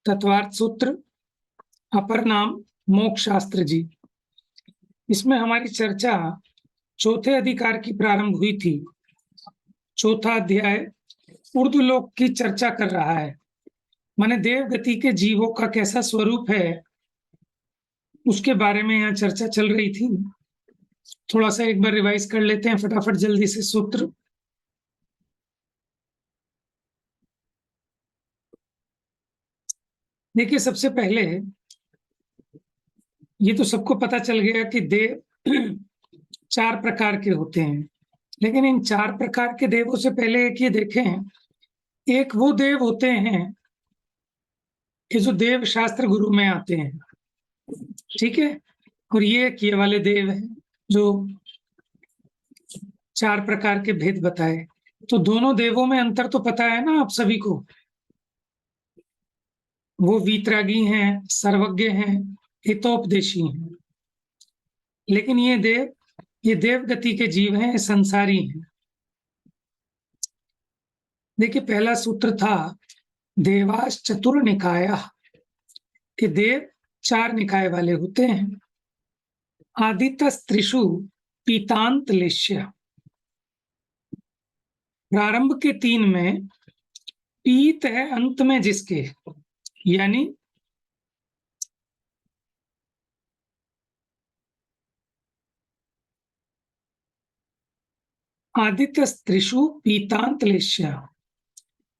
तत्वार्थ सूत्र, अपर नाम मोक्ष शास्त्र जी। इसमें हमारी चर्चा चौथे अधिकार की प्रारंभ हुई थी। चौथा अध्याय ऊर्ध्व लोक की चर्चा कर रहा है, माने देव गति के जीवों का कैसा स्वरूप है उसके बारे में यहाँ चर्चा चल रही थी। थोड़ा सा एक बार रिवाइज कर लेते हैं फटाफट जल्दी से सूत्र। देखिए, सबसे पहले ये तो सबको पता चल गया कि देव 4 प्रकार के होते हैं, लेकिन इन 4 प्रकार के देवों से पहले एक ये देखें, एक वो देव होते हैं कि जो देव शास्त्र गुरु में आते हैं, ठीक है, और ये वाले देव हैं जो 4 प्रकार के भेद बताए। तो दोनों देवों में अंतर तो पता है ना आप सभी को, वो वीतरागी हैं, सर्वज्ञ हैं, हितोपदेशी हैं। लेकिन ये देव गति के जीव हैं, संसारी हैं। देखिए, पहला सूत्र था देवास चतुर निकाया, कि देव 4 निकाय वाले होते हैं। आदित्य त्रिषु पीतांत लेश्य, प्रारंभ के 3 में पीत है अंत में जिसके, यानी आदित्य त्रिषु पीतांत लेश्य,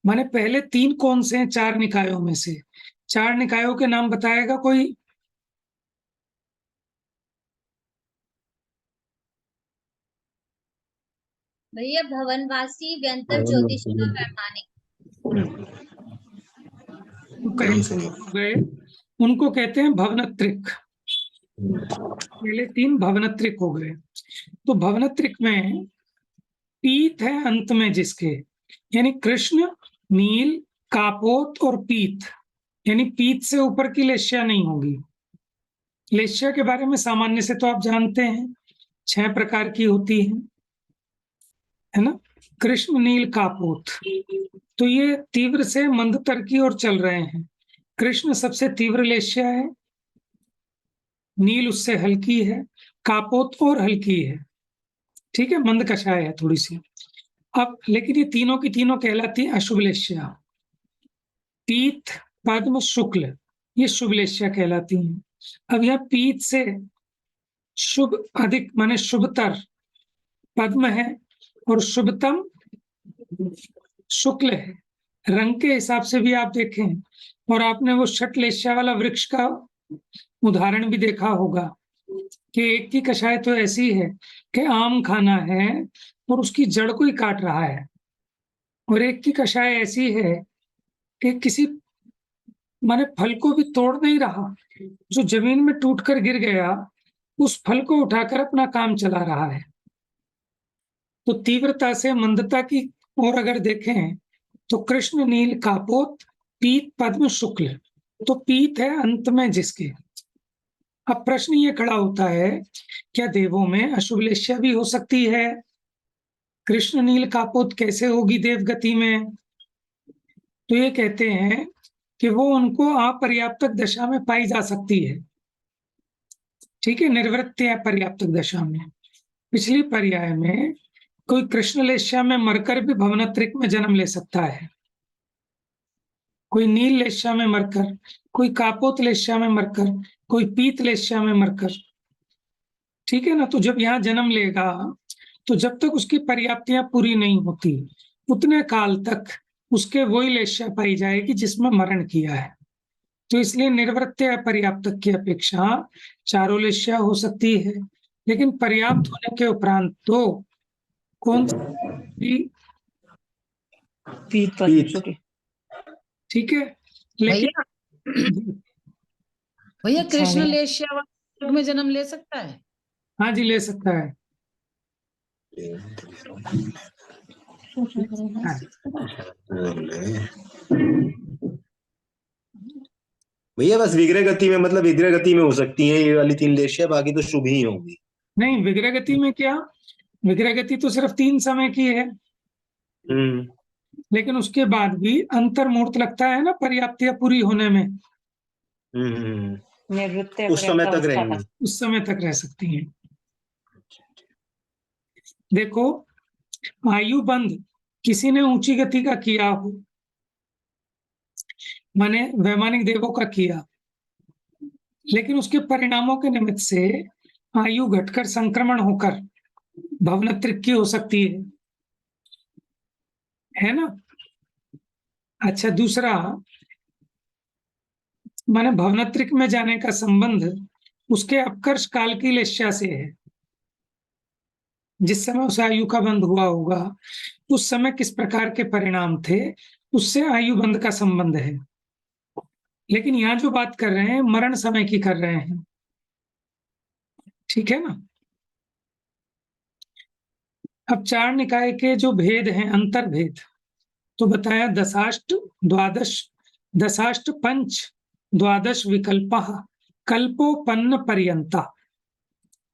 माने पहले 3 कौन से हैं 4 निकायों में से? 4 निकायों के नाम बताएगा कोई? भैया भवनवासी, व्यंतर, ज्योतिषी और वैमानिक। गए उनको कहते हैं भवनत्रिक। पहले 3 भवनत्रिक हो गए। तो भवनत्रिक में पीत है अंत में जिसके, यानी कृष्ण, नील, कापोत और पीत, यानी पीत से ऊपर की लेश्या नहीं होगी। लेश्या के बारे में सामान्य से तो आप जानते हैं 6 प्रकार की होती है ना, कृष्ण, नील, कापोत। तो ये तीव्र से मंदतर की ओर चल रहे हैं। कृष्ण सबसे तीव्र लेश्या है, नील उससे हल्की है, कापोत और हल्की है, ठीक है, मंद कषाय है थोड़ी सी। अब लेकिन ये तीनों की तीनों कहलाती है अशुभ लेश्या। पीत, पद्म, शुक्ल, ये शुभ लेश्या कहलाती हैं। अब यह पीत से शुभ अधिक माने शुभतर पद्म है और शुभतम शुक्ल है। रंग के हिसाब से भी आप देखें, और आपने वो षटलेश्या वाला वृक्ष का उदाहरण भी देखा होगा कि एक की कषाय तो ऐसी है कि आम खाना है और उसकी जड़ को ही काट रहा है, और एक की कषाय ऐसी है कि किसी माने फल को भी तोड़ नहीं रहा, जो जमीन में टूटकर गिर गया उस फल को उठाकर अपना काम चला रहा है। तो तीव्रता से मंदता की ओर अगर देखें तो कृष्ण, नील, कापोत, पीत, पद्म, शुक्ल। तो पीत है अंत में जिसके। अब प्रश्न ये खड़ा होता है, क्या देवों में अशुभ लेश्या भी हो सकती है? कृष्ण, नील, कापोत कैसे होगी देव गति में? तो ये कहते हैं कि वो उनको अपर्याप्तक दशा में पाई जा सकती है, ठीक है, निर्वृत्त अपर्याप्तक दशा में। पिछली पर्याय में कोई कृष्ण लेश्या में मरकर भी भवनत्रिक में जन्म ले सकता है, कोई नील लेश्या में मरकर, कोई कापोत लेश्या में मरकर, कोई पीत लेश्या में मरकर, ठीक है ना। तो जब यहाँ जन्म लेगा तो जब तक उसकी पर्याप्तियां पूरी नहीं होती उतने काल तक उसके वही लेश्या पाई जाएगी जिसमें मरण किया है। तो इसलिए निर्वृत्त अपर्याप्तक की अपेक्षा चारों लेश्या हो सकती है, लेकिन पर्याप्त होने के उपरांत तो कौन सी? पीत, ठीक है, लेकिन भैया कृष्ण लेश्या में जन्म ले सकता है? हाँ जी, ले सकता है। भैया बस विग्रह गति में, मतलब विग्रह गति में हो सकती है ये वाली 3 लेश्या, बाकी तो शुभ ही होंगी। नहीं, विग्रह गति में क्या, विग्रह गति तो सिर्फ 3 समय की है। लेकिन उसके बाद भी अंतर्मूर्त लगता है ना पर्याप्त पूरी होने में, निवृत्ति उस समय पर्यंत तक अवस्था रहेंगे। उस समय तक रह सकती हैं। देखो, आयु बंध किसी ने ऊंची गति का किया हो, माने वैमानिक देवों का किया, लेकिन उसके परिणामों के निमित्त से आयु घटकर संक्रमण होकर भवनत्रिक की हो सकती है ना। अच्छा, दूसरा, माने भवनत्रिक में जाने का संबंध उसके अपकर्ष काल की लेश्या से है। जिस समय उस आयु का बंध हुआ होगा उस समय किस प्रकार के परिणाम थे, उससे आयु बंध का संबंध है। लेकिन यहां जो बात कर रहे हैं मरण समय की कर रहे हैं, ठीक है ना। अब चार निकाय के जो भेद हैं, अंतर भेद, तो बताया दशाष्ट द्वादश, दशाष्ट पंच द्वादश विकल्पः कल्पोपन्न पर्यंता।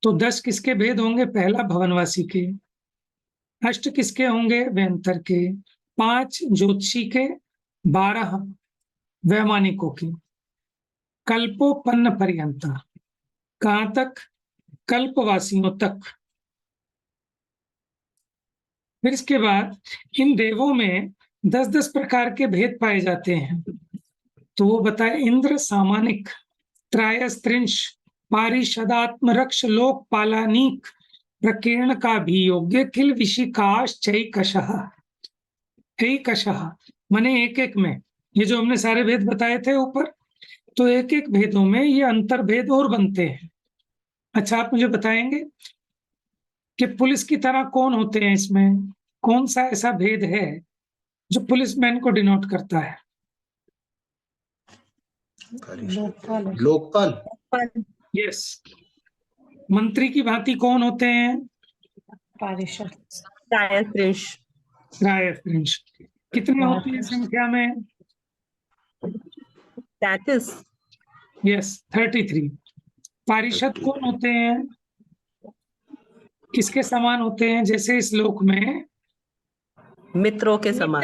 तो 10 किसके भेद होंगे? पहला भवनवासी के, 8 किसके होंगे? व्यंतर के, 5 ज्योतिषी के, 12 वैमानिकों के। कल्पोपन्न पर्यंता कहां तक? कल्पवासियों तक। फिर इसके बाद इन देवों में 10-10 प्रकार के भेद पाए जाते हैं। तो वो बताए इंद्र सामानिक, त्रायस्त्रिंश, पारिषदात्म रक्ष लोक पालानीक, प्रकीर्ण का भी योग्य किल विशिकाश चैकशः। माने एक एक में, ये जो हमने सारे भेद बताए थे ऊपर, तो एक एक भेदों में ये अंतर भेद और बनते हैं। अच्छा, आप मुझे बताएंगे कि पुलिस की तरह कौन होते हैं इसमें? कौन सा ऐसा भेद है जो पुलिसमैन को डिनोट करता है? लोकपाल। यस। मंत्री की भांति कौन होते हैं? पारिषद रायफ्रेंश। कितने होते हैं संख्या में? 33। यस, 33। पारिषद कौन होते हैं? किसके समान होते हैं? जैसे इस लोक में मित्रों के समान,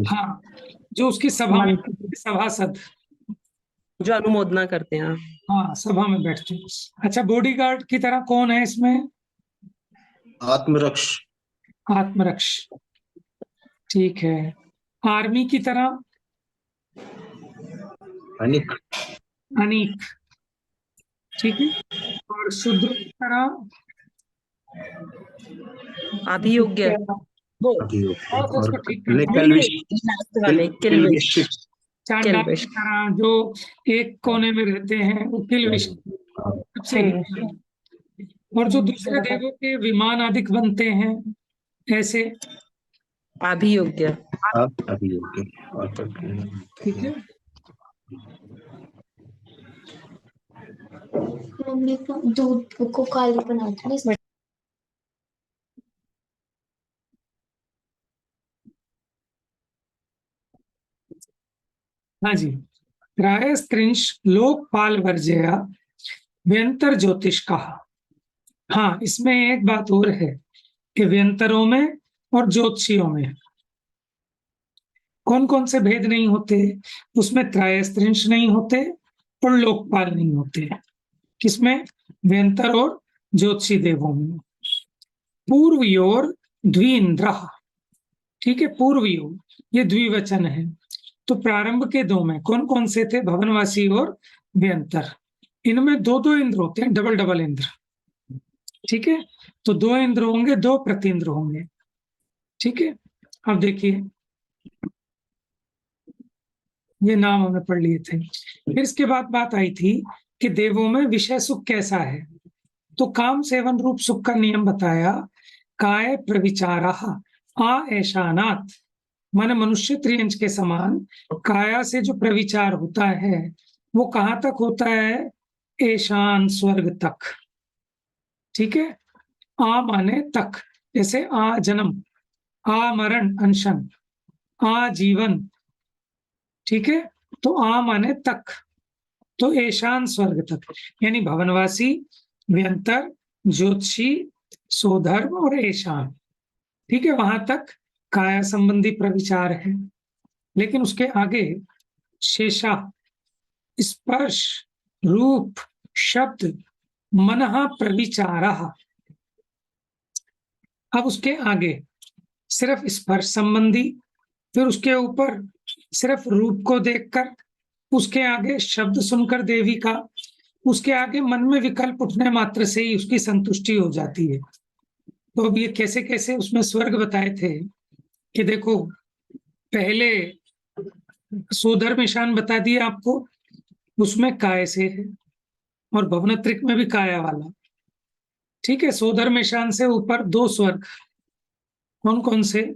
हाँ, जो उसकी सभा में सभासद, जो अनुमोदना करते हैं। हाँ, सभा में बैठते हैं। अच्छा, बॉडीगार्ड की तरह कौन है इसमें? आत्मरक्ष, ठीक है। आर्मी की तरह अनिक, ठीक है। और शूद्र की तरह अभियोग्य, उसको ठीक चांडाल की तरह जो एक कोने में रहते हैं, वो किलविश सबसे। और जो दूसरे देवों के विमान आदि बनते हैं ऐसे अभियोग्य, ठीक है। मम्मी को दूध को काली बनाते हैं। हाँ जी, त्रायस्त्रिंश लोकपाल वर्जया व्यंतर ज्योतिष कहा। हाँ, इसमें एक बात और है कि व्यंतरों में और ज्योतिषियों में कौन कौन से भेद नहीं होते? उसमें त्रायस्त्रिंश नहीं होते और लोकपाल नहीं होते। किसमें? व्यंतर और ज्योतिषी देवों में। पूर्वयोर द्विइंद्र, ठीक है, पूर्वयोर ये द्विवचन है। तो प्रारंभ के दो में कौन कौन से थे? भवनवासी और व्यंतर। इनमें दो दो इंद्र होते हैं, डबल डबल इंद्र, ठीक है। तो 2 इंद्र होंगे, 2 प्रतींद्र होंगे, ठीक है। अब देखिए, ये नाम हमने पढ़ लिए थे। फिर इसके बाद बात आई थी कि देवों में विषय सुख कैसा है। तो काम सेवन रूप सुख का नियम बताया। काय प्रविचारः आ ऐशानात्, माने मनुष्य त्रियंच के समान काया से जो प्रविचार होता है वो कहां तक होता है? ऐशान स्वर्ग तक, ठीक है। आ माने तक, जैसे आ जन्म, आ मरण अनशन, आ जीवन, ठीक है। तो आ माने तक, तो ऐशान स्वर्ग तक, यानी भवनवासी, व्यंतर, ज्योतिषी, सोधर्म और ऐशान, ठीक है, वहां तक काया संबंधी प्रविचार है, लेकिन उसके आगे शेषा, स्पर्श, रूप, शब्द, मनः प्रविचारः। अब उसके आगे सिर्फ स्पर्श संबंधी, फिर उसके ऊपर सिर्फ रूप को देखकर, उसके आगे शब्द सुनकर देवी का, उसके आगे मन में विकल्प उठने मात्र से ही उसकी संतुष्टि हो जाती है। तो अब ये कैसे कैसे उसमें स्वर्ग बताए थे कि देखो, पहले सोधर्म ईशान बता दिया आपको, उसमें काय से है, और भवनत्रिक में भी काया वाला। ठीक है, सोधर्म ईशान से ऊपर 2 स्वर्ग, कौन कौन से?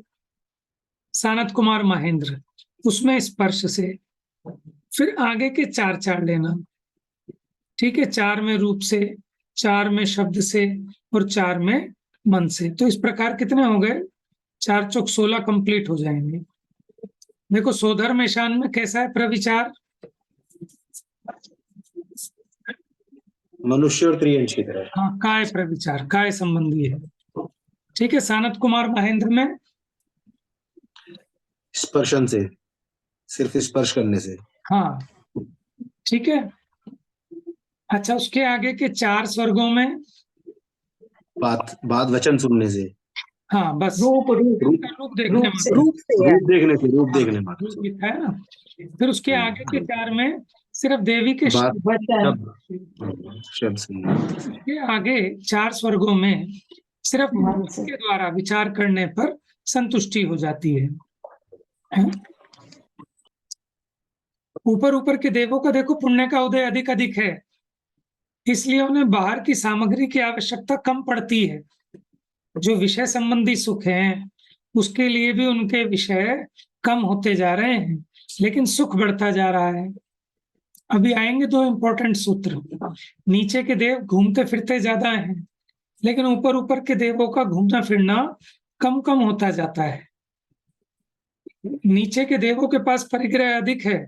सानत कुमार महेंद्र, उसमें स्पर्श से। फिर आगे के 4 लेना। ठीक है, 4 में रूप से, 4 में शब्द से, और 4 में मन से। तो इस प्रकार कितने हो गए? 4 चौक 16 कंप्लीट हो जाएंगे। देखो, सोधर्म ईशान में कैसा है प्रविचार? मनुष्य और त्रियंश की तरह। हाँ, काय प्रविचार, काय संबंधी है। ठीक है, सानत कुमार महेंद्र में स्पर्शन से, सिर्फ स्पर्श करने से। हाँ, ठीक है। अच्छा, उसके आगे के 4 स्वर्गों में बात वचन सुनने से, हाँ, बस रूप उनका रूप देखने रूप में। से। रूप से है। रूप देखने मात्र रूप से। लिखा है ना। फिर उसके आगे के 4 में सिर्फ देवी के बात शब्द। वचन शब्द सुनने। उसके आगे 4 स्वर्गों में सिर्फ मन से। के द्वारा विचार करने पर संतुष्टि हो जाती है। ऊपर ऊपर के देवों का देखो, पुण्य का उदय अधिक अधिक है, इसलिए उन्हें बाहर की सामग्री की आवश्यकता कम पड़ती है। जो विषय संबंधी सुख हैं, उसके लिए भी उनके विषय कम होते जा रहे हैं, लेकिन सुख बढ़ता जा रहा है। अभी आएंगे 2 इंपॉर्टेंट सूत्र। नीचे के देव घूमते फिरते ज्यादा हैं, लेकिन ऊपर ऊपर के देवों का घूमना फिरना कम कम होता जाता है। नीचे के देवों के पास परिग्रह अधिक है,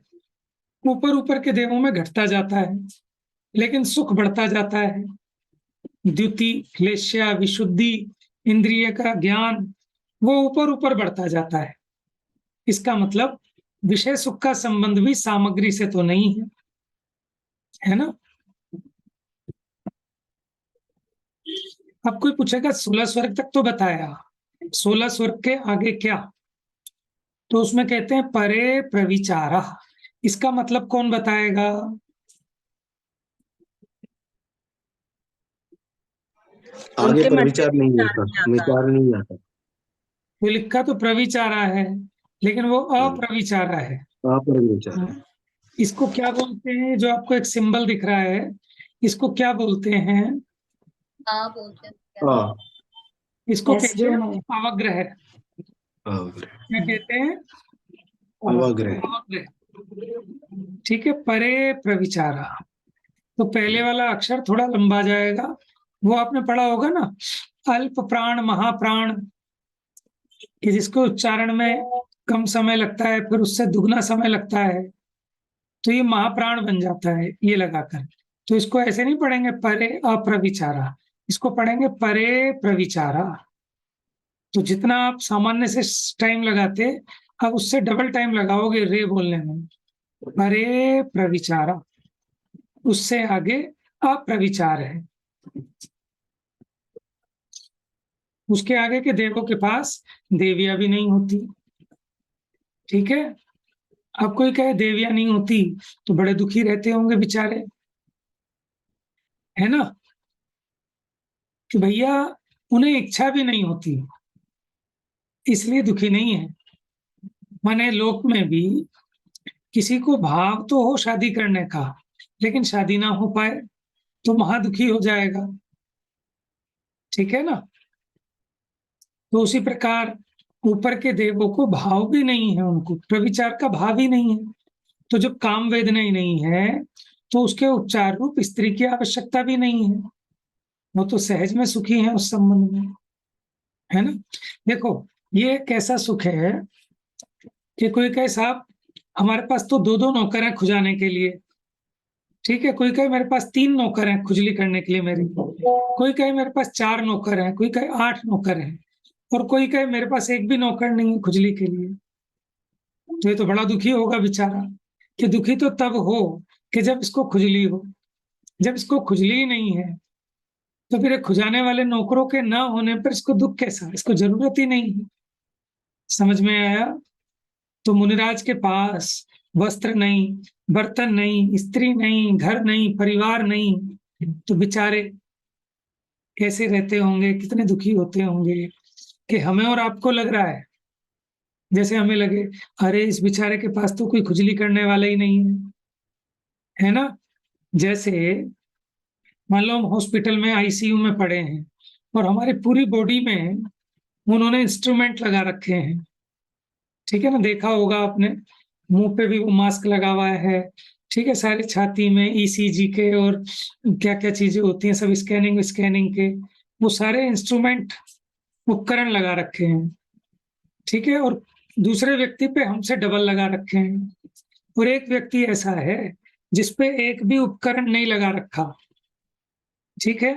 ऊपर ऊपर के देवों में घटता जाता है, लेकिन सुख बढ़ता जाता है। द्युति, क्लेश्या, विशुद्धि, इंद्रिय का ज्ञान, वो ऊपर ऊपर बढ़ता जाता है। इसका मतलब विषय सुख का संबंध भी सामग्री से तो नहीं है ना। अब कोई पूछेगा 16 स्वर्ग तक तो बताया, 16 स्वर्ग के आगे क्या? तो उसमें कहते हैं परे प्रविचारा। इसका मतलब कौन बताएगा? आगे उनके मन में प्रविचार नहीं विचार होता, नहीं आता। विचार नहीं आता। वो लिखा तो प्रविचारा है, लेकिन वो अप्रविचारा है। विचार। इसको क्या बोलते हैं? जो आपको एक सिंबल दिख रहा है, इसको क्या बोलते हैं? हाँ बोलते हैं। इसको Yes, कहते जो हैं है। अवग्रह। क्या कहते हैं? अवग्रह। अवग्रह। ठीक है, परे प्रविचारा। तो पहले वाला अक्षर थोड़ा लंबा जाएगा, वो आपने पढ़ा होगा ना, अल्प प्राण महाप्राण, कि जिसको उच्चारण में कम समय लगता है, फिर उससे दुगना समय लगता है, तो ये महाप्राण बन जाता है ये लगाकर। तो इसको ऐसे नहीं पढ़ेंगे परे अप्रविचारा, इसको पढ़ेंगे परे प्रविचारा। तो जितना आप सामान्य से टाइम लगाते, अब उससे डबल टाइम लगाओगे रे बोलने में। परे प्रविचारा, उससे आगे अप्रविचार है। उसके आगे के देवों के पास देवियां भी नहीं होती। ठीक है, अब कोई कहे देवियां नहीं होती तो बड़े दुखी रहते होंगे बेचारे, है ना, कि भैया उन्हें इच्छा भी नहीं होती, इसलिए दुखी नहीं है। माने लोक में भी किसी को भाव तो हो शादी करने का, लेकिन शादी ना हो पाए तो महादुखी हो जाएगा। ठीक है ना। तो उसी प्रकार ऊपर के देवों को भाव भी नहीं है, उनको प्रविचार का भाव ही नहीं है। तो जब काम वेदना ही नहीं है, तो उसके उपचार रूप स्त्री की आवश्यकता भी नहीं है। वो तो सहज में सुखी है उस संबंध में, है ना। देखो, ये एक ऐसा सुख है कि कोई कहे साहब हमारे पास तो 2-2 नौकर हैं खुजाने के लिए। ठीक है, कोई कहे मेरे पास 3 नौकर हैं खुजली करने के लिए मेरी, कोई कहे मेरे पास 4 नौकर हैं, कोई कहे 8 नौकर हैं। और कोई कहे मेरे पास एक भी नौकर नहीं है खुजली के लिए, तो ये तो बड़ा दुखी होगा बेचारा। कि दुखी तो तब हो कि जब इसको खुजली हो। जब इसको खुजली ही नहीं है तो फिर ये खुजाने वाले नौकरों के ना होने पर इसको दुख कैसा, इसको जरूरत ही नहीं है। समझ में आया? तो मुनिराज के पास वस्त्र नहीं, बर्तन नहीं, स्त्री नहीं, घर नहीं, परिवार नहीं, तो बेचारे कैसे रहते होंगे, कितने दुखी होते होंगे। कि हमें और आपको लग रहा है जैसे हमें लगे अरे इस बेचारे के पास तो कोई खुजली करने वाला ही नहीं है ना। जैसे मान लो हम हॉस्पिटल में आईसीयू में पड़े हैं और हमारी पूरी बॉडी में उन्होंने इंस्ट्रूमेंट लगा रखे हैं, ठीक है ना, देखा होगा आपने, मुंह पे भी वो मास्क लगा हुआ है, ठीक है, सारी छाती में ईसीजी के और क्या क्या चीजें होती हैं सब स्कैनिंग के, वो सारे इंस्ट्रूमेंट उपकरण लगा रखे हैं, ठीक है। और दूसरे व्यक्ति पे हमसे डबल लगा रखे हैं, और एक व्यक्ति ऐसा है जिसपे एक भी उपकरण नहीं लगा रखा, ठीक है।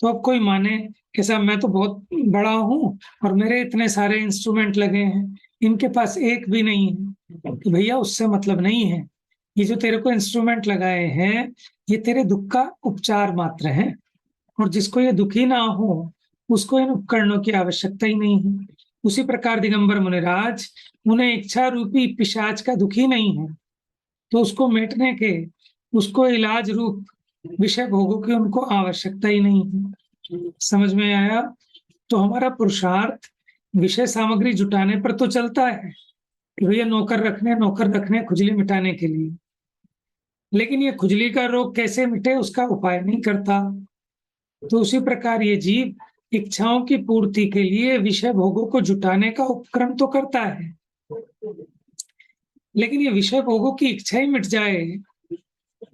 तो अब कोई माने कि साहब मैं तो बहुत बड़ा हूं और मेरे इतने सारे इंस्ट्रूमेंट लगे हैं, इनके पास एक भी नहीं है। कि भैया उससे मतलब नहीं है, ये जो तेरे को इंस्ट्रूमेंट लगाए हैं ये तेरे दुख का उपचार मात्र है, और जिसको ये दुखी ना हो उसको इन उपकरणों की आवश्यकता ही नहीं है। उसी प्रकार दिगंबर मुनिराज, उन्हें इच्छा रूपी पिशाच का दुखी नहीं है, तो उसको मिटने के, उसको इलाज रूप विषय भोगों की उनको आवश्यकता ही नहीं है। समझ में आया? तो हमारा पुरुषार्थ विषय सामग्री जुटाने पर तो चलता है कि भैया नौकर रखने खुजली मिटाने के लिए, लेकिन ये खुजली का रोग कैसे मिटे उसका उपाय नहीं करता। तो उसी प्रकार ये जीव इच्छाओं की पूर्ति के लिए विषय भोगों को जुटाने का उपक्रम तो करता है, लेकिन ये विषय भोगों की इच्छा ही मिट जाए,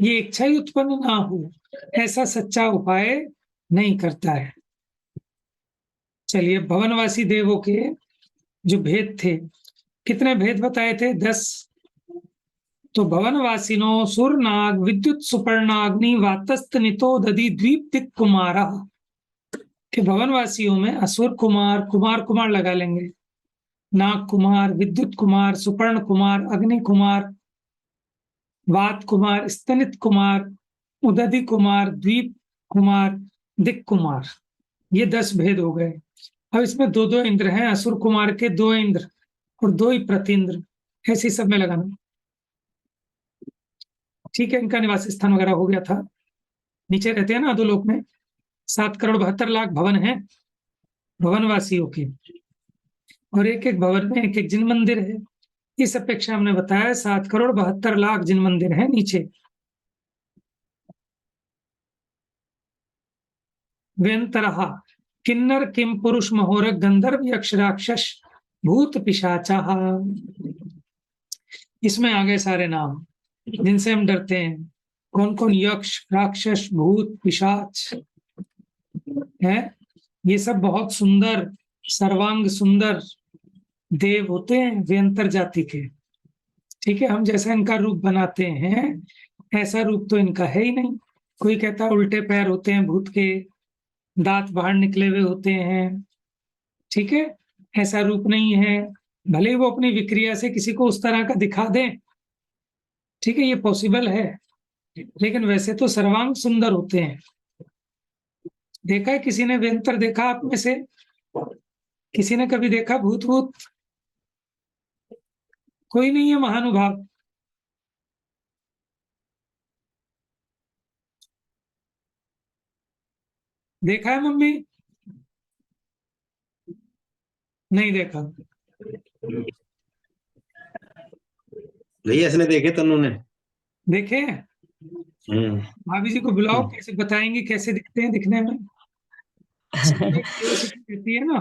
ये इच्छा ही उत्पन्न ना हो, ऐसा सच्चा उपाय नहीं करता है। चलिए, भवनवासी देवों के जो भेद थे, कितने भेद बताए थे? 10। तो भवनवासिनो सुरनाग विद्युत सुपर्णाग्नि वातस्त नितो दधि द्वीप दिक कुमारा, के भवनवासियों में असुर कुमार, कुमार लगा लेंगे, नाग कुमार, विद्युत कुमार, सुपर्ण कुमार, अग्नि कुमार, वात कुमार, स्तनित कुमार, उदधि कुमार, द्वीप कुमार, दिक कुमार, ये 10 भेद हो गए। अब इसमें 2-2 इंद्र हैं, असुर कुमार के 2 इंद्र और 2 ही प्रतिंद्र, ऐसे सब में लगाना, ठीक है। इनका निवास स्थान वगैरह हो गया था, नीचे रहते हैं ना अधोलोक में। 7,72,00,000 भवन है भवनवासियों के, और एक एक भवन में एक एक जिन मंदिर है। इस अपेक्षा हमने बताया 7,72,00,000 जिन मंदिर है नीचे। व्यंतरहा किन्नर किम पुरुष महोरक गंधर्व यक्ष राक्षस भूत पिशाचा, इसमें आ गए सारे नाम जिनसे हम डरते हैं। कौन कौन? यक्ष, राक्षस, भूत, पिशाच है। ये सब बहुत सुंदर, सर्वांग सुंदर देव होते हैं व्यंतर जाति के, ठीक है। हम जैसा इनका रूप बनाते हैं ऐसा रूप तो इनका है ही नहीं। कोई कहता है उल्टे पैर होते हैं भूत के, दांत बाहर निकले हुए होते हैं, ठीक है, ऐसा रूप नहीं है। भले ही वो अपनी विक्रिया से किसी को उस तरह का दिखा दें, ठीक है, ये पॉसिबल है, लेकिन वैसे तो सर्वांग सुंदर होते हैं। देखा है किसी ने व्यंतर? देखा आप में से किसी ने कभी देखा भूत भूत? कोई नहीं है महानुभाव। देखा है मम्मी? नहीं देखा। भैया इसने देखे तनु ने? देखे? भाभी जी को बुलाओ, कैसे बताएंगे कैसे दिखते हैं दिखने में। कहती है ना।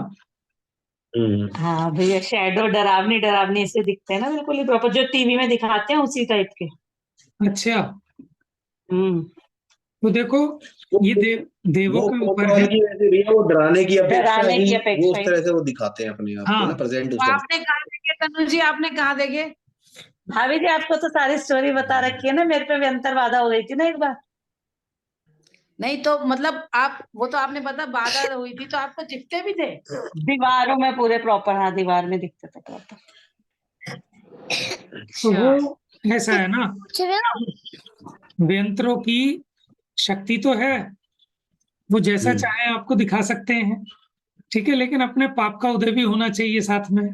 हाँ भैया, शैडो डरावनी ऐसे दिखते हैं ना, बिल्कुल ही प्रॉपर जो टीवी में दिखाते हैं उसी टाइप के। अच्छा, हम्म। तो देखो ये देवों वो के ऊपर फोटो है। उनकी वैसे भी है, वो डराने की अपेक्षा डराने की ही अपेक्षा वो उस ही। तरह से वो दिखाते हैं अपने आप को हाँ। ना, प्रेजेंट उस तो तरह आपने कहा देखे तनु जी, आपने कहा देखे? भाभी जी आपको तो सारी स्टोरी बता रखी है ना, मेरे पे भी अंतर्बाधा हो गई थी ना एक बार। नहीं तो मतलब आप, वो तो आपने पता बाधा हुई थी तो आप तो चिपते भी थे। दीवारों में पूरे प्रॉपर, हाँ दीवार में दिखते थे प्रॉपर। तो वो ऐसा है ना, पूछ रहे हो? व्यंतरों की शक्ति तो है, वो जैसा हम्म। चाहे आपको दिखा सकते हैं, ठीक है, लेकिन अपने पाप का उदय भी होना चाहिए साथ में।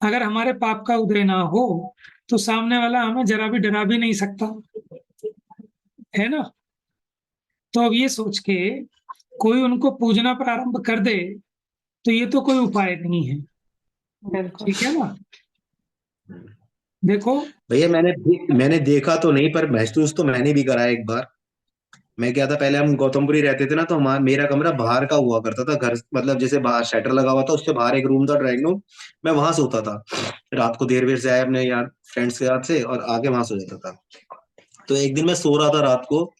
अगर हमारे पाप का उदय ना हो तो सामने वाला हमें जरा भी डरा भी नहीं सकता, है ना। तो अब ये सोच के कोई उनको पूजना प्रारंभ कर दे तो ये तो कोई उपाय नहीं है, बिल्कुल। ठीक है ना। देखो, भैया मैंने देखा तो नहीं, पर महसूस तो मैंने भी करा है एक बार। मैं क्या था, पहले हम गौतमपुरी रहते थे ना, तो हमारा मेरा कमरा बाहर का हुआ करता था घर, मतलब जैसे बाहर शटर लगा हुआ था, उससे बाहर एक रूम था, ड्राइंग रूम। मैं वहां सोता था, रात को देर से आया अपने यार फ्रेंड्स के साथ से, और आके वहां सो जाता था। तो एक दिन मैं सो रहा था रात को,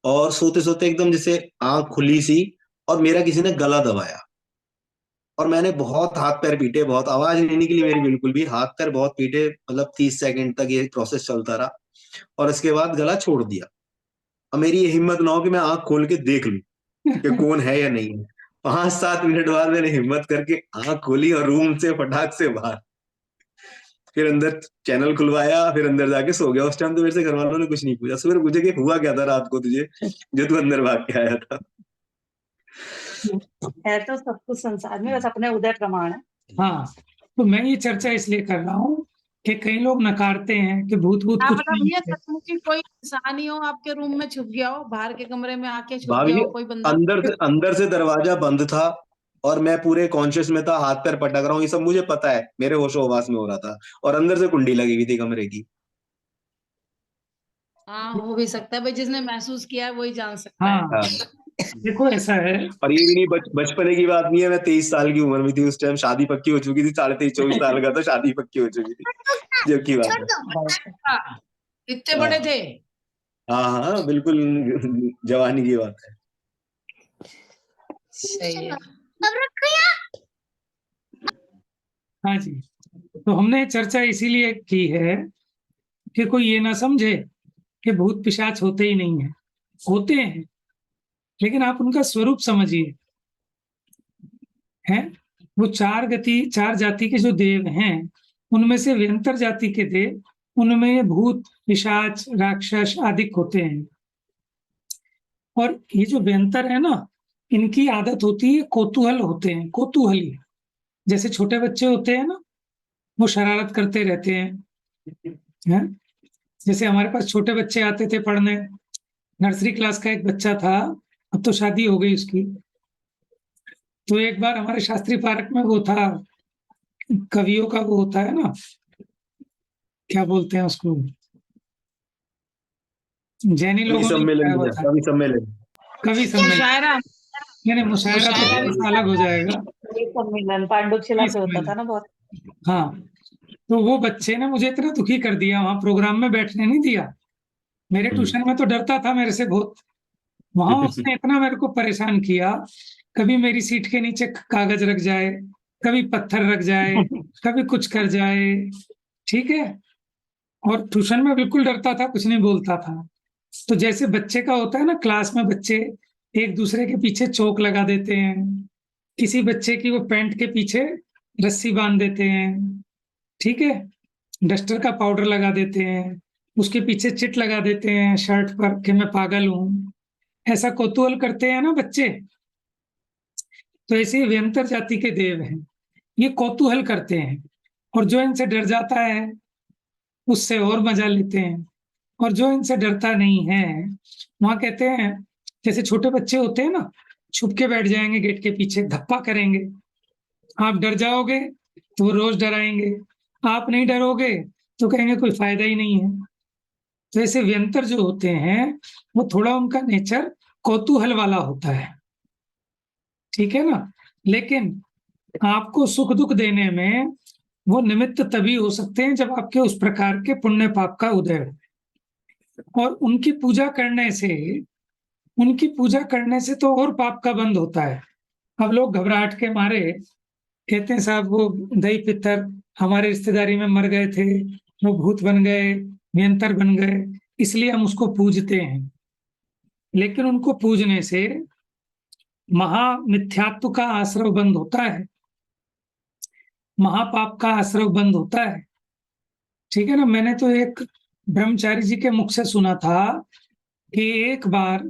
और सोते सोते एकदम जैसे आंख खुली सी, और मेरा किसी ने गला दबाया, और मैंने बहुत हाथ पैर पीटे, बहुत आवाज नहीं निकली मेरी बिल्कुल भी, हाथ पैर बहुत पीटे, मतलब 30 सेकंड तक ये प्रोसेस चलता रहा, और इसके बाद गला छोड़ दिया। अब मेरी ये हिम्मत ना हो कि मैं आंख खोल के देख लूं कि कौन है या नहीं है। 5-7 मिनट बाद मैंने हिम्मत करके आंख खोली, और रूम से फटाक से बाहर, फिर अंदर चैनल खुलवाया, फिर अंदर जाके सो गया। उस टाइम तो मेरे से घर वालों ने कुछ नहीं पूछा, सुबह पूछे कि हुआ क्या था रात को तुझे, जो तू अंदर भाग के आया था। है तो सब कुछ संसार में, बस अपने उदय प्रमाण है। हाँ, तो मैं ये चर्चा इसलिए कर रहा हूँ कि कई लोग नकारते हैं कि भूत भूत आप कुछ बता नहीं भैया, है। सचमुच ही कोई इंसान ही हो आपके रूम में छुप गया हो, बाहर के कमरे में आके छुप भाभी गया हो कोई बंदा? अंदर से दरवाजा बंद था, और मैं पूरे कॉन्शियस में था, हाथ पैर पटक रहा हूँ, ये सब मुझे पता है, मेरे होशो हवास में हो रहा था, और अंदर से कुंडी लगी हुई थी कमरे की। हाँ, हो भी सकता है भाई, जिसने महसूस किया है वही जान सकता है। हाँ, हाँ, देखो ऐसा है, और ये भी नहीं, बचपने की बात नहीं है, मैं 23 साल की उम्र में थी उस टाइम, शादी पक्की हो चुकी थी, 23-24 साल का था, शादी पक्की हो चुकी थी, जब की बात छोड़ है। दो। हाँ, इतने हाँ बड़े थे? हाँ हाँ, बिल्कुल जवानी की बात है। सही है। अब रखो यार। हाँ जी। तो हमने चर्चा इसीलिए की है कि कोई ये ना समझे कि भूत पिशाच होते ही नहीं है, होते हैं, लेकिन आप उनका स्वरूप समझिए, हैं। वो चार जाति के जो देव हैं, उनमें से व्यंतर जाति के देव, उनमें भूत पिशाच राक्षस आदि होते हैं। और ये जो व्यंतर है ना, इनकी आदत होती है, कौतूहल होते हैं, कौतूहली, जैसे छोटे बच्चे होते हैं ना, वो शरारत करते रहते हैं। जैसे हमारे पास छोटे बच्चे आते थे पढ़ने, नर्सरी क्लास का एक बच्चा था, अब तो शादी हो गई उसकी। तो एक बार हमारे शास्त्री पार्क में वो था, कवियों का वो होता है ना, क्या बोलते हैं उसको, जैनी कवि लोगों ने सम्मेलन लगाया हुआ दिया, था, कवि सम्मेलन। कवि सम्मेलन। मुशायरा। नहीं, मुशायरा तो मुशायरा थोड़ा भी। सा अलग हो जाएगा। एक सम्मेलन पांडुशिला कवि पे होता था सम्मेलन, ना बहुत। हाँ। तो वो बच्चे ने मुझे इतना दुखी कर दिया, वहां प्रोग्राम में बैठने नहीं दिया। मेरे ट्यूशन में तो डरता था मेरे से बहुत, वहां उसने इतना मेरे को परेशान किया, कभी मेरी सीट के नीचे कागज रख जाए, कभी पत्थर रख जाए, कभी कुछ कर जाए, ठीक है। और ट्यूशन में बिल्कुल डरता था, कुछ नहीं बोलता था। तो जैसे बच्चे का होता है ना, क्लास में बच्चे एक दूसरे के पीछे चौक लगा देते हैं, किसी बच्चे की वो पैंट के पीछे रस्सी बांध देते हैं, ठीक है, डस्टर का पाउडर लगा देते हैं, उसके पीछे चिट लगा देते हैं शर्ट पर कि मैं पागल हूं, ऐसा कौतूहल करते हैं ना बच्चे। तो ऐसे ही व्यंतर जाति के देव हैं, ये कौतूहल करते हैं, और जो इनसे डर जाता है उससे और मजा लेते हैं, और जो इनसे डरता नहीं है, वहां कहते हैं, जैसे छोटे बच्चे होते हैं ना, छुप के बैठ जाएंगे गेट के पीछे, धप्पा करेंगे, आप डर जाओगे तो वो रोज डराएंगे, आप नहीं डरोगे तो कहेंगे कोई फायदा ही नहीं है। तो ऐसे व्यंतर जो होते हैं, वो थोड़ा उनका नेचर कौतूहल वाला होता है, ठीक है ना। लेकिन आपको सुख दुख देने में वो निमित्त तभी हो सकते हैं जब आपके उस प्रकार के पुण्य पाप का उदय हो। और उनकी पूजा करने से तो और पाप का बंद होता है। अब लोग घबराहट के मारे कहते हैं साहब वो दही पितर हमारे रिश्तेदारी में मर गए थे, वो भूत बन गए, नियंतर बन गए, इसलिए हम उसको पूजते हैं। लेकिन उनको पूजने से महामिथ्यात्व का आश्रव बंद होता है, महापाप का आश्रव बंद होता है। ठीक है ना। मैंने तो एक ब्रह्मचारी जी के मुख से सुना था कि एक बार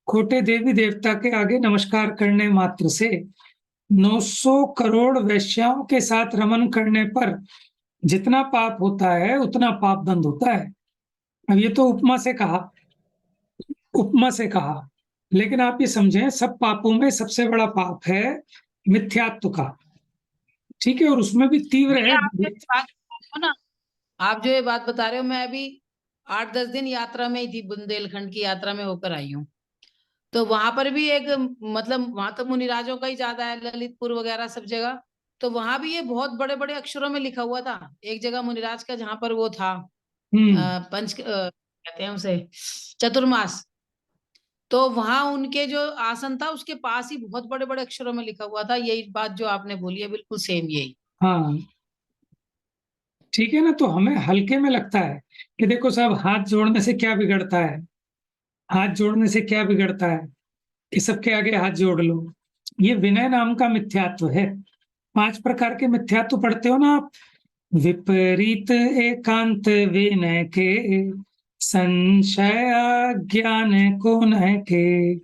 खोटे देवी देवता के आगे नमस्कार करने मात्र से 900 करोड़ वैश्याओं के साथ रमन करने पर जितना पाप होता है उतना पाप बंद होता है। अब ये तो उपमा से कहा, लेकिन आप ये समझें, सब पापों में सबसे बड़ा पाप है मिथ्यात्व का। ठीक है। और उसमें भी तीव्र है। आप जो ये बात बता रहे हो, मैं अभी 8-10 दिन यात्रा में ही थी, बुंदेलखंड की यात्रा में होकर आई हूँ। तो वहां पर भी एक मतलब वहां तो मुनिराजों का ही ज्यादा है, ललितपुर वगैरह सब जगह। तो वहां भी ये बहुत बड़े बड़े अक्षरों में लिखा हुआ था। एक जगह मुनिराज का जहां पर वो था कहते हैं उसे चतुर्मास, तो वहां उनके जो आसन था उसके पास ही बहुत बड़े बड़े अक्षरों में लिखा हुआ था। यही बात जो आपने बोली है, बिल्कुल सेम यही। हाँ, ठीक है ना। तो हमें हल्के में लगता है कि देखो साहब, हाथ जोड़ने से क्या बिगड़ता है, हाथ जोड़ने से क्या बिगड़ता है कि सबके आगे हाथ जोड़ लो। ये विनय नाम का मिथ्यात्व है। 5 प्रकार के मिथ्यात्व पढ़ते हो ना आप। विपरीत एकांत विनय के, संशय ज्ञान को न के,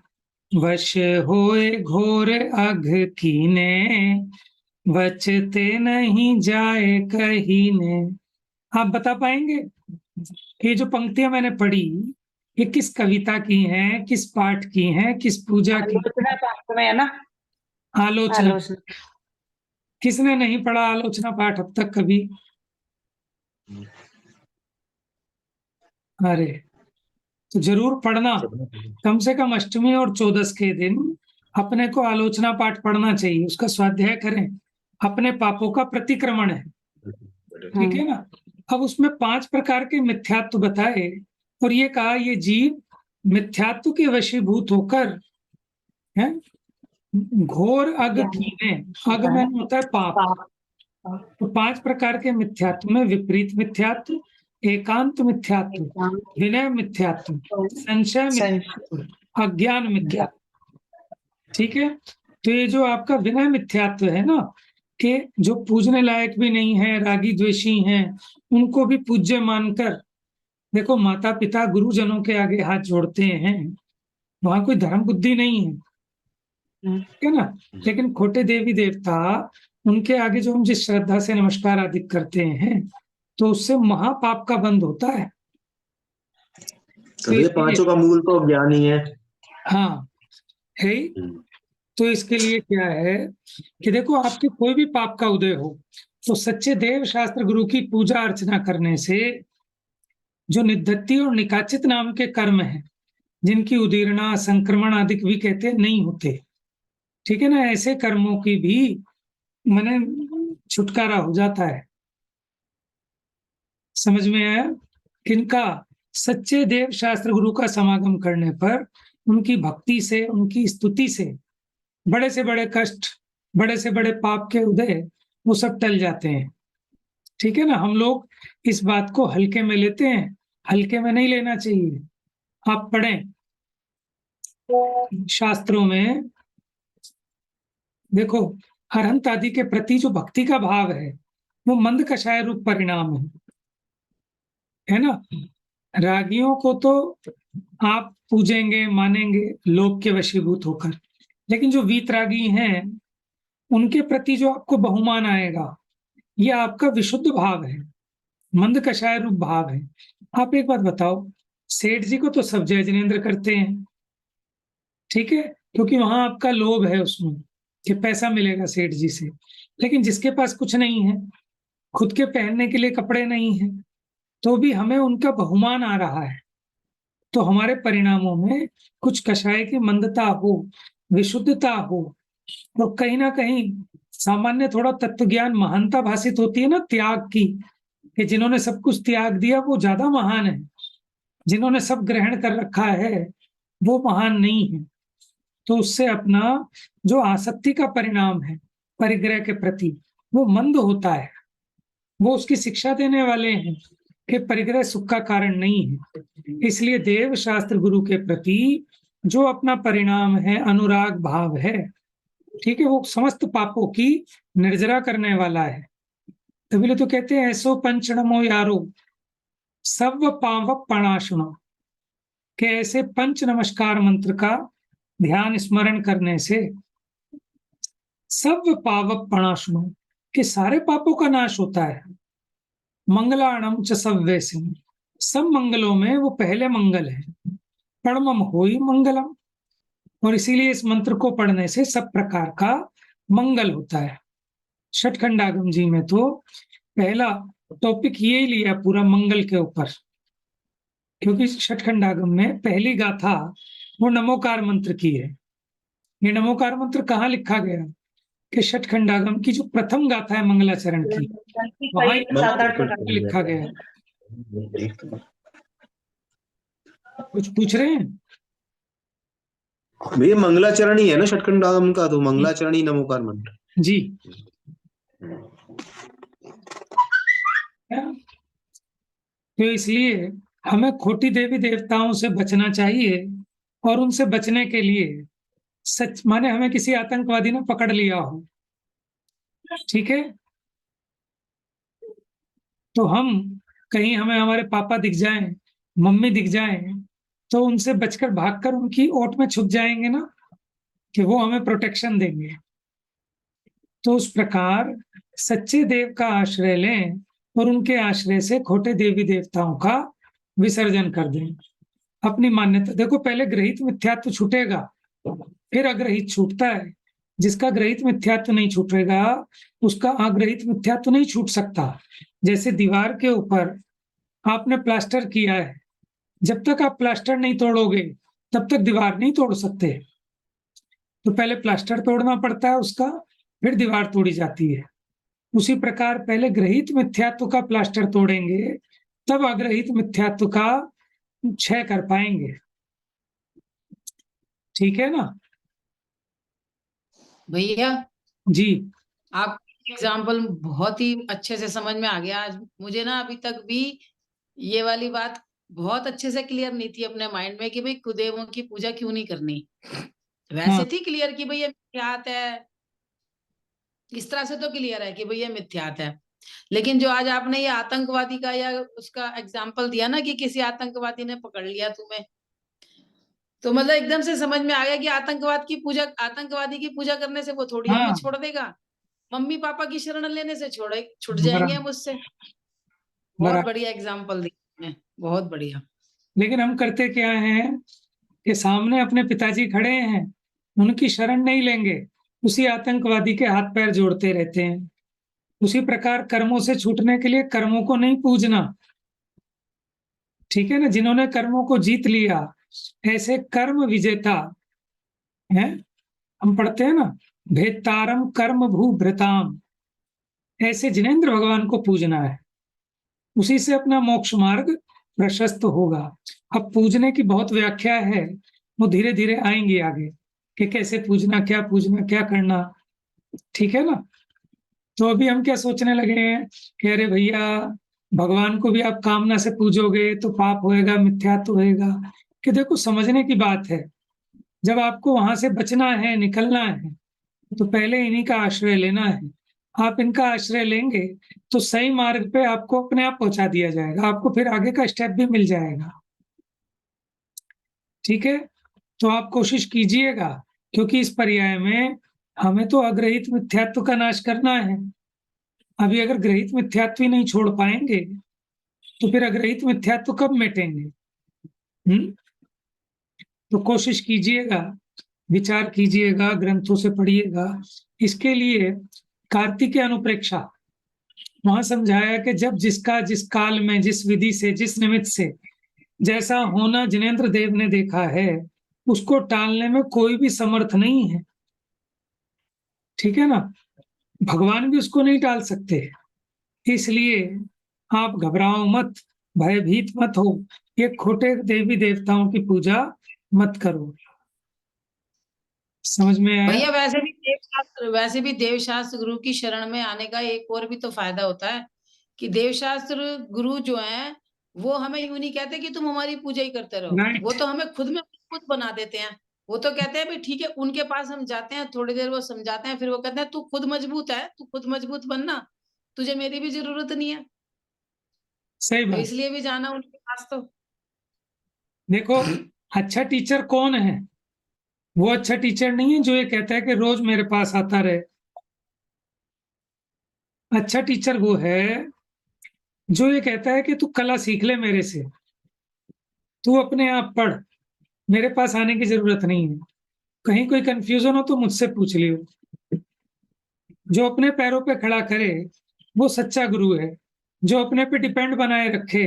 वश होए घोर अघ कीने, बचते नहीं जाए कहीने। आप बता पाएंगे ये जो पंक्तियां मैंने पढ़ी, ये किस कविता की हैं, किस पाठ की हैं, किस पूजा की? आलोचना पाठ में है ना। आलोचना। किसने नहीं पढ़ा आलोचना पाठ अब तक कभी? अरे, तो जरूर पढ़ना। कम से कम अष्टमी और चौदस के दिन अपने को आलोचना पाठ पढ़ना चाहिए, उसका स्वाध्याय करें। अपने पापों का प्रतिक्रमण है। ठीक है ना। अब उसमें 5 प्रकार के मिथ्यात्व बताए और ये कहा ये जीव मिथ्यात्व के वशीभूत होकर है घोर अग कीने। अग में होता है पाप। तो 5 प्रकार के मिथ्यात्व में विपरीत मिथ्यात्व, एकांत मिथ्यात्व, विनय मिथ्यात्व, संशय मिथ्यात्व, अज्ञान मिथ्यात्व। ठीक है। तो ये जो आपका विनय मिथ्यात्व है ना, कि जो पूजने लायक भी नहीं है, रागी द्वेषी हैं, उनको भी पूज्य मानकर, देखो माता पिता गुरुजनों के आगे हाथ जोड़ते हैं, वहां कोई धर्म बुद्धि नहीं है, ठीक है ना। लेकिन खोटे देवी देवता, उनके आगे जो हम जिस श्रद्धा से नमस्कार आदि करते हैं, तो उससे महापाप का बंध होता है। तो ये 5 का मूल तो ज्ञान ही है। हाँ है। तो इसके लिए क्या है कि देखो, आपके कोई भी पाप का उदय हो तो सच्चे देव शास्त्र गुरु की पूजा अर्चना करने से जो निद्धत्ति और निकाचित नाम के कर्म हैं, जिनकी उदीर्णा संक्रमण आदि भी कहते हैं, नहीं होते। ठीक है ना। ऐसे कर्मों की भी माने छुटकारा हो जाता है। समझ में आया? किनका? सच्चे देव शास्त्र गुरु का समागम करने पर उनकी भक्ति से, उनकी स्तुति से बड़े से बड़े कष्ट, बड़े से बड़े पाप के उदय, वो सब टल जाते हैं। ठीक है ना। हम लोग इस बात को हल्के में लेते हैं, हल्के में नहीं लेना चाहिए। आप पढ़ें शास्त्रों में, देखो अरहंत आदि के प्रति जो भक्ति का भाव है वो मंद कषाय रूप परिणाम है ना। रागियों को तो आप पूजेंगे, मानेंगे लोभ के वशीभूत होकर, लेकिन जो वीतरागी हैं उनके प्रति जो आपको बहुमान आएगा, ये आपका विशुद्ध भाव है, मंद कषाय रूप भाव है। आप एक बात बताओ, सेठ जी को तो सब जय जिनेंद्र करते हैं, ठीक है, क्योंकि वहां आपका लोभ है उसमें कि पैसा मिलेगा सेठ जी से। लेकिन जिसके पास कुछ नहीं है, खुद के पहनने के लिए कपड़े नहीं है, तो भी हमें उनका बहुमान आ रहा है। तो हमारे परिणामों में कुछ कषाय की मंदता हो, विशुद्धता हो, तो कहीं ना कहीं सामान्य थोड़ा तत्व ज्ञान महानता भाषित होती है ना त्याग की, कि जिन्होंने सब कुछ त्याग दिया वो ज्यादा महान है, जिन्होंने सब ग्रहण कर रखा है वो महान नहीं है। तो उससे अपना जो आसक्ति का परिणाम है परिग्रह के प्रति, वो मंद होता है। वो उसकी शिक्षा देने वाले हैं कि परिग्रह सुख का कारण नहीं है। इसलिए देव शास्त्र गुरु के प्रति जो अपना परिणाम है अनुराग भाव है, ठीक है, वो समस्त पापों की निर्जरा करने वाला है। तभी तो कहते हैं ऐसो पंच नमो यारो सर्व पावक प्रणाशुनो, कि ऐसे पंच नमस्कार मंत्र का ध्यान स्मरण करने से सर्व पावक प्रणाशुनो, कि सारे पापों का नाश होता है। मंगलाणम च सव्यसिम, सब मंगलों में वो पहले मंगल है। परमम होई मंगलम, और इसीलिए इस मंत्र को पढ़ने से सब प्रकार का मंगल होता है। षटखंडागम जी में तो पहला टॉपिक ये लिया पूरा मंगल के ऊपर, क्योंकि षटखंडागम में पहली गाथा वो नमोकार मंत्र की है। ये नमोकार मंत्र कहाँ लिखा गया कि षटखंडागम की जो प्रथम गाथा है मंगलाचरण की, वहां कई 7-8 लिखा गया है। कुछ पूछ रहे हैं? ये मंगलाचरण ही है ना षटखंडागम का, तो मंगलाचरण ही नमोकार मंत्र जी। तो इसलिए हमें खोटी देवी देवताओं से बचना चाहिए, और उनसे बचने के लिए सच माने हमें किसी आतंकवादी ने पकड़ लिया हो, ठीक है, तो हम कहीं हमें हमारे पापा दिख जाएं, मम्मी दिख जाएं, तो उनसे बचकर भागकर उनकी ओट में छुप जाएंगे ना, कि वो हमें प्रोटेक्शन देंगे। तो उस प्रकार सच्चे देव का आश्रय लें और उनके आश्रय से खोटे देवी देवताओं का विसर्जन कर दें। अपनी मान्यता देखो, पहले ग्रहित मिथ्यात्व छूटेगा, फिर अग्रहित छूटता है। जिसका ग्रहित मिथ्यात्व नहीं छूटेगा उसका अग्रहित मिथ्यात्व नहीं छूट सकता। जैसे दीवार के ऊपर आपने प्लास्टर किया है, जब तक आप प्लास्टर नहीं तोड़ोगे तब तक दीवार नहीं तोड़ सकते। तो पहले प्लास्टर तोड़ना पड़ता है उसका, फिर दीवार तोड़ी जाती है। उसी प्रकार पहले ग्रहित मिथ्यात्व का प्लास्टर तोड़ेंगे, तब अग्रहित मिथ्यात्व का क्षय कर पाएंगे। ठीक है ना भैया जी? आप एग्जाम्पल बहुत ही अच्छे से समझ में आ गया। आज मुझे ना अभी तक भी ये वाली बात बहुत अच्छे से क्लियर नहीं थी अपने माइंड में कि भाई कुदेवों की पूजा क्यों नहीं करनी। वैसे हाँ। थी क्लियर कि भाई ये मिथ्यात है, इस तरह से तो क्लियर है कि भाई ये मिथ्यात है। लेकिन जो आज आपने ये आतंकवादी का या उसका एग्जाम्पल दिया ना कि किसी आतंकवादी ने पकड़ लिया तुम्हें, तो मतलब एकदम से समझ में आ गया कि आतंकवादी की पूजा करने से वो थोड़ी हमें हाँ, छोड़ देगा। मम्मी पापा की शरण लेने से छुट जाएंगे हम उससे। बहुत बराबर। बढ़िया एग्जाम्पल दिया है, बहुत बढ़िया। लेकिन हम करते क्या हैं कि सामने अपने पिताजी खड़े हैं, उनकी शरण नहीं लेंगे, उसी आतंकवादी के हाथ पैर जोड़ते रहते हैं। उसी प्रकार कर्मों से छूटने के लिए कर्मों को नहीं पूजना, ठीक है ना। जिन्होंने कर्मों को जीत लिया, ऐसे कर्म विजेता हैं। हम पढ़ते हैं ना, भेत्तारम कर्म भू भृताम, ऐसे जिनेंद्र भगवान को पूजना है, उसी से अपना मोक्ष मार्ग प्रशस्त होगा। अब पूजने की बहुत व्याख्या है, वो धीरे धीरे आएंगी आगे कि कैसे पूजना, क्या करना, ठीक है ना। तो अभी हम क्या सोचने लगे हैं कि अरे भैया भगवान को भी आप कामना से पूजोगे तो पाप होएगा, मिथ्यात्व होएगा। कि देखो समझने की बात है, जब आपको वहां से बचना है, निकलना है, तो पहले इन्हीं का आश्रय लेना है। आप इनका आश्रय लेंगे तो सही मार्ग पे आपको अपने आप पहुंचा दिया जाएगा, आपको फिर आगे का स्टेप भी मिल जाएगा। ठीक है, तो आप कोशिश कीजिएगा, क्योंकि इस पर्याय में हमें तो अग्रहित मिथ्यात्व का नाश करना है। अभी अगर ग्रहित मिथ्यात्व ही नहीं छोड़ पाएंगे तो फिर अग्रहित मिथ्यात्व कब मिटेंगे? तो कोशिश कीजिएगा, विचार कीजिएगा, ग्रंथों से पढ़िएगा। इसके लिए कार्तिकेय अनुप्रेक्षा वहां समझाया कि जब जिसका जिस काल में, जिस विधि से, जिस निमित्त से जैसा होना जिनेंद्र देव ने देखा है, उसको टालने में कोई भी समर्थ नहीं है। ठीक है ना, भगवान भी उसको नहीं टाल सकते। इसलिए आप घबराओ मत, भयभीत मत हो, ये खोटे देवी देवताओं की पूजा मत करो। समझ में आया? भैया वैसे भी देवशास्त्र गुरु की शरण में आने का एक और भी तो फायदा होता है कि देवशास्त्र गुरु जो है वो हमें यूं नहीं कहते कि तुम हमारी पूजा ही करते रहो, Right. वो तो हमें खुद में खुद बना देते हैं। वो तो कहते हैं भाई ठीक है, उनके पास हम जाते हैं, थोड़ी देर वो समझाते हैं, फिर वो कहते हैं तू खुद मजबूत है, तू खुद मजबूत बनना, तुझे मेरी भी जरूरत नहीं है। सही तो बात। इसलिए भी जाना उनके पास। तो देखो, अच्छा टीचर कौन है? वो अच्छा टीचर नहीं है जो ये कहता है कि रोज मेरे पास आता रहे। अच्छा टीचर वो है जो ये कहता है कि तू कला सीख ले मेरे से, तू अपने आप पढ़, मेरे पास आने की जरूरत नहीं है। कहीं कोई कंफ्यूजन हो तो मुझसे पूछ लियो। जो अपने पैरों पे खड़ा करे वो सच्चा गुरु है। जो अपने पे डिपेंड बनाए रखे,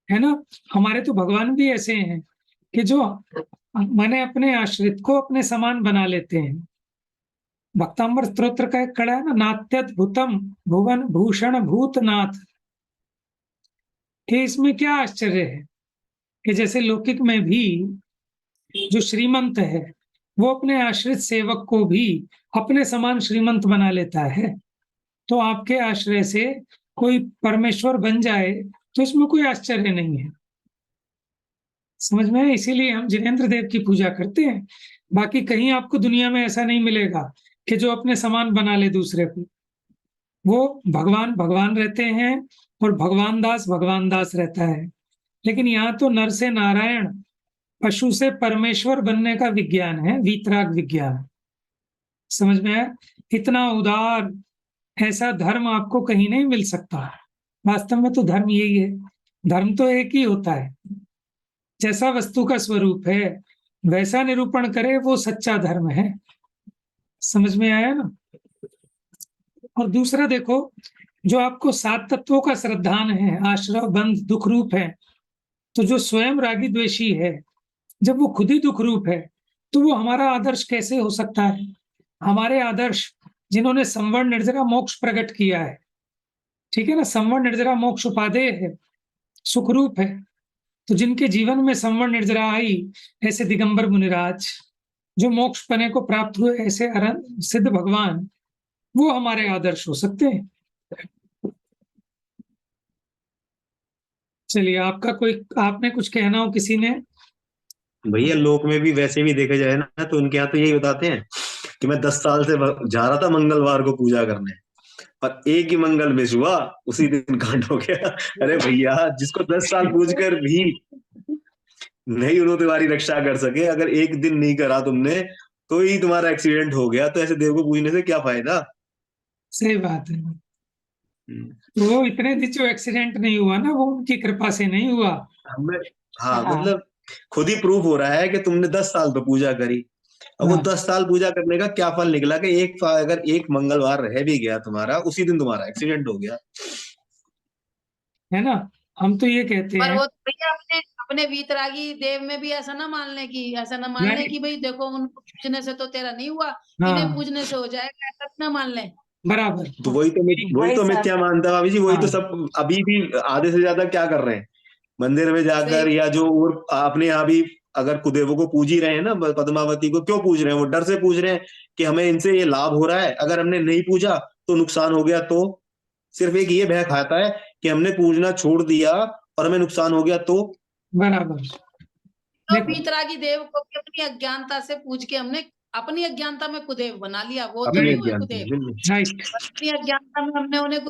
है ना। हमारे तो भगवान भी ऐसे हैं कि जो माने अपने आश्रित को अपने समान बना लेते हैं। भक्तांबर स्तोत्र का एक कड़ा है ना, नात्यद्भुतम भुवन भूषण भूतनाथ, कि इसमें क्या आश्चर्य है कि जैसे लौकिक में भी जो श्रीमंत है वो अपने आश्रित सेवक को भी अपने समान श्रीमंत बना लेता है, तो आपके आश्रय से कोई परमेश्वर बन जाए तो इसमें कोई आश्चर्य नहीं है। समझ में है? इसीलिए हम जिनेंद्र देव की पूजा करते हैं। बाकी कहीं आपको दुनिया में ऐसा नहीं मिलेगा कि जो अपने समान बना ले दूसरे को। वो भगवान भगवान रहते हैं और भगवान दास रहता है। लेकिन यहाँ तो नर से नारायण, पशु से परमेश्वर बनने का विज्ञान है, वीतराग विज्ञान। समझ में आया? इतना उदार ऐसा धर्म आपको कहीं नहीं मिल सकता। वास्तव में तो धर्म यही है। धर्म तो एक ही होता है, जैसा वस्तु का स्वरूप है वैसा निरूपण करे, वो सच्चा धर्म है। समझ में आया ना? और दूसरा देखो, जो आपको 7 तत्वों का श्रद्धान है, आश्रव बंध दुख रूप है, तो जो स्वयं रागी द्वेषी है, जब वो खुद ही दुख रूप है तो वो हमारा आदर्श कैसे हो सकता है? हमारे आदर्श जिन्होंने संवर्ण निर्जरा मोक्ष प्रकट किया है, ठीक है ना, संवर्ण निर्जरा मोक्ष उपादेय है, सुखरूप है, तो जिनके जीवन में संवर्ण निर्जरा आई, ऐसे दिगंबर मुनिराज, जो मोक्ष पने को प्राप्त हुए, ऐसे अरहंत सिद्ध भगवान, वो हमारे आदर्श हो सकते हैं। चलिए, आपने कुछ कहना हो किसी ने? भैया लोक में भी वैसे भी देखा जाए ना तो उनके यहाँ तो यही बताते हैं कि मैं 10 साल से जा रहा था मंगलवार को पूजा करने, और एक ही मंगल मिस हुआ, उसी दिन कांड हो गया। अरे भैया, जिसको 10 साल पूज कर भी नहीं उन्होंने तुम्हारी रक्षा कर सके, अगर एक दिन नहीं करा तुमने तो ही तुम्हारा एक्सीडेंट हो गया, तो ऐसे देव को पूजने से क्या फायदा? सही बात है। वो इतने दिन जो एक्सीडेंट नहीं हुआ ना, वो उनकी कृपा से नहीं हुआ। हमें हाँ, हाँ। मतलब खुद ही प्रूफ हो रहा है कि तुमने 10 साल तो पूजा करी, और वो हाँ। 10 साल पूजा करने का क्या फल निकला कि अगर एक मंगलवार रह भी गया तुम्हारा, उसी दिन तुम्हारा एक्सीडेंट हो गया। है ना? हम तो ये कहते पर हैं, वो भैया अपने अपने वीतरागी देव में भी ऐसा ना मान ले कि नहीं। भाई देखो उनको पूजने से तो तेरा नहीं हुआ, हाँ, इन्हें पूजने से हो जाएगा, ऐसा ना मान ले। बराबर। तो वही वही तो सब। मिथ्या मानता है भाभी जी, वही तो हाँ। सब अभी भी आधे से ज्यादा क्या कर रहे हैं, मंदिर में जाकर, सही। या जो और अपने यहाँ भी अगर कुदेवों को पूज ही रहे हैं ना, पद्मावती को क्यों पूज रहे हैं? वो डर से पूज रहे हैं कि हमें इनसे ये लाभ हो रहा है, अगर हमने नहीं पूजा तो नुकसान हो गया, तो सिर्फ एक ये भय खाता है कि हमने पूजना छोड़ दिया और हमें नुकसान हो गया तो। बराबर। तो देखो, वीतरागी देव को भी अपनी अज्ञानता से पूज के हमने अपनी अज्ञानता में कुदेव बना लिया, वो तो अपने नहीं हुए ज्ञान कुदेव। राइट। अपनी अज्ञानता में हमने उन्हें